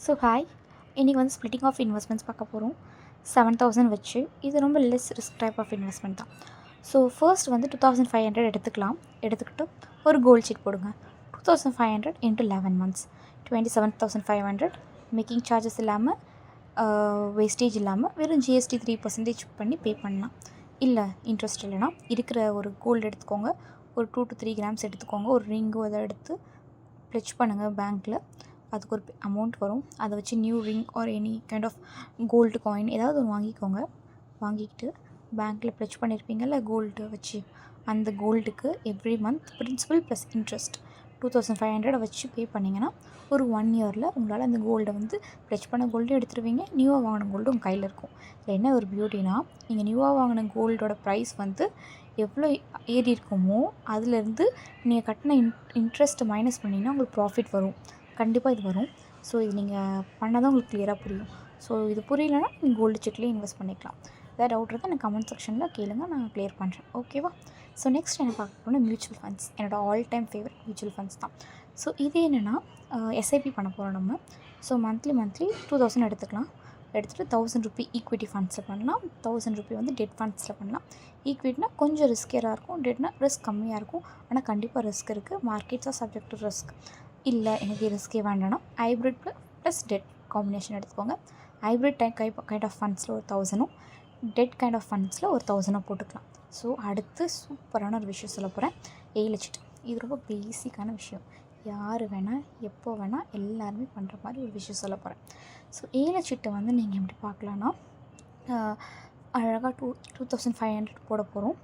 So hi, இன்றைக்கி வந்து splitting of investments பார்க்க போகிறோம். 7,000 வச்சு இது ரொம்ப less risk type of investment தான். ஸோ ஃபர்ஸ்ட் வந்து 2,500 எடுத்துக்கலாம். எடுத்துக்கிட்டு ஒரு கோல்ட் ஷீட் போடுங்க. 2,500 இன்ட்டு 11 months 27,500. மேக்கிங் சார்ஜஸ் இல்லாமல் வேஸ்டேஜ் இல்லாமல் வெறும் ஜிஎஸ்டி 3% பண்ணி பே பண்ணலாம். இல்லை இன்ட்ரெஸ்ட் இல்லைனா இருக்கிற ஒரு கோல்டு எடுத்துக்கோங்க. ஒரு 2 to 3 grams எடுத்துக்கோங்க. ஒரு ரிங்கோ அதை எடுத்து ப்ளெட்ஜ் பண்ணுங்கள் பேங்க்கில். அதுக்கு ஒரு அமௌண்ட் வரும். அதை வச்சு new ring or any kind of gold coin ஏதாவது ஒன்று வாங்கிக்கோங்க. வாங்கிக்கிட்டு பேங்க்கில் ப்ளெட்ஜ் பண்ணியிருப்பீங்கள்ல கோல்டு வச்சு, அந்த கோல்டுக்கு every month principal plus interest 2,500 வச்சு பே பண்ணிங்கன்னா ஒரு 1 yearல் உங்களால் அந்த கோல்டை வந்து ப்ளெட்ஜ் பண்ண கோல்டும் எடுத்துருவீங்க. நியூவாக வாங்கின கோல்டு உங்கள் கையில் இருக்கும். இதில் என்ன ஒரு பியூட்டினா, நீங்கள் நியூவாக வாங்கின கோல்டோட ப்ரைஸ் வந்து எவ்வளோ ஏறி இருக்குமோ அதுலேருந்து நீங்கள் கட்டின இன்ட்ரெஸ்ட்டை மைனஸ் பண்ணிங்கன்னா உங்களுக்கு ப்ராஃபிட் வரும். கண்டிப்பாக இது வரும். ஸோ இது நீங்கள் பண்ணால் தான் உங்களுக்கு கிளியராக புரியும். ஸோ இது புரியலைன்னா நீங்கள் கோல்டு செக்லேயே இன்வெஸ்ட் பண்ணிக்கலாம். ஏதாவது டவுட் இருந்தால் எனக்கு கமெண்ட் செக்ஷனில் கேளுங்க, நான் கிளியர் பண்ணுறேன். ஓகேவா? ஸோ நெக்ஸ்ட் என்ன பார்க்க போனால் மியூச்சுவல் ஃபண்ட்ஸ். என்னோடய all time favourite mutual funds தான். ஸோ இது என்னென்னா எஸ்ஐபி பண்ண போகிறோம் நம்ம. ஸோ மந்த்லி 2,000 எடுத்துக்கலாம். எடுத்துகிட்டு 1,000 ரூபி ஈக்விட்டி ஃபண்ட்ஸில் பண்ணலாம். 1,000 ரூபி வந்து டெட் ஃபண்ட்ஸில் பண்ணலாம். ஈக்விட்டினா கொஞ்சம் ரிஸ்கியராக இருக்கும், டெட்னா ரிஸ்க் கம்மியாக இருக்கும். ஆனால் கண்டிப்பாக ரிஸ்க் இருக்குது. Markets R subject to risk. இல்லை எனக்கு ரிஸ்கே வேண்டாம்னா ஹைப்ரிட் ப்ளஸ் டெட் காம்பினேஷன் எடுத்துக்கோங்க. ஹைப்ரிட் கைண்ட் ஆஃப் ஃபண்ட்ஸில் ஒரு 1,000, டெட் கைண்ட் ஆஃப் ஃபண்ட்ஸில் ஒரு 1,000 போட்டுக்கலாம். ஸோ அடுத்து சூப்பரான ஒரு விஷயம் சொல்ல போகிறேன். ஏலச்சீட்டு. இது ரொம்ப பேசிக்கான விஷயம். யார் வேணால் எப்போ வேணால் எல்லாருமே பண்ணுற மாதிரி ஒரு விஷயம் சொல்ல போகிறேன். ஸோ ஏலச்சீட்டை வந்து நீங்கள் எப்படி பார்க்கலான்னா, அழகாக 2,500 போட போகிறோம்.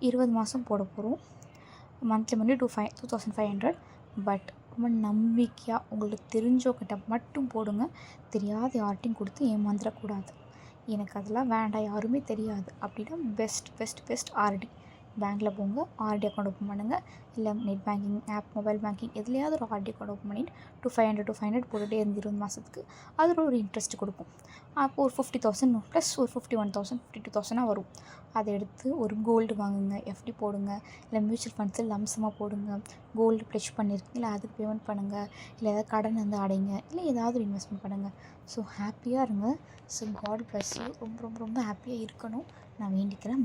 20 மாதம் போட போகிறோம். மந்த்லி 2,500. பட் ரொம்ப நம்பிக்கையாக உங்களுக்கு தெரிஞ்சவங்கிட்ட மட்டும் போடுங்க. தெரியாத யார்ட்டையும் கொடுத்து ஏமாந்துடக்கூடாது. எனக்கு அதெல்லாம் வேண்டாம், யாருமே தெரியாது அப்படின்னா பெஸ்ட் ஆர்டி. பேங்க்கில் போங்க, ஆர்டி அக்கௌண்ட் ஓப்பன் பண்ணுங்கள். இல்லை net banking app, mobile banking எதுலையாவது ஒரு ஆர்டி அக்கௌண்ட் ஓப்பன் பண்ணிவிட்டு 2,500 போட்டுகிட்டே இருந்து 20 மாதத்துக்கு அதில் ஒரு இன்ட்ரெஸ்ட் கொடுக்கும். அப்போ ஒரு 50,000 ப்ளஸ் ஒரு 51,000 52,000 வரும். அதை எடுத்து ஒரு கோல்டு வாங்குங்க, எஃப்டி போடுங்க. இல்லை மியூச்சுவல் ஃபண்ட்ஸில் லம்சமாக போடுங்க. கோல்டு ப்ளெட்ஜ் பண்ணியிருக்கீங்க, இல்லை அதுக்கு பேமெண்ட் பண்ணுங்கள். இல்லை ஏதாவது கடன் வந்து அடைங்க, இல்லை ஏதாவது ஒரு இன்வெஸ்ட்மெண்ட் பண்ணுங்கள். ஸோ ஹாப்பியாக இருங்க. So God bless you. ரொம்ப ரொம்ப ரொம்ப ஹாப்பியாக இருக்கணும் நான் வேண்டிக்கிறேன்.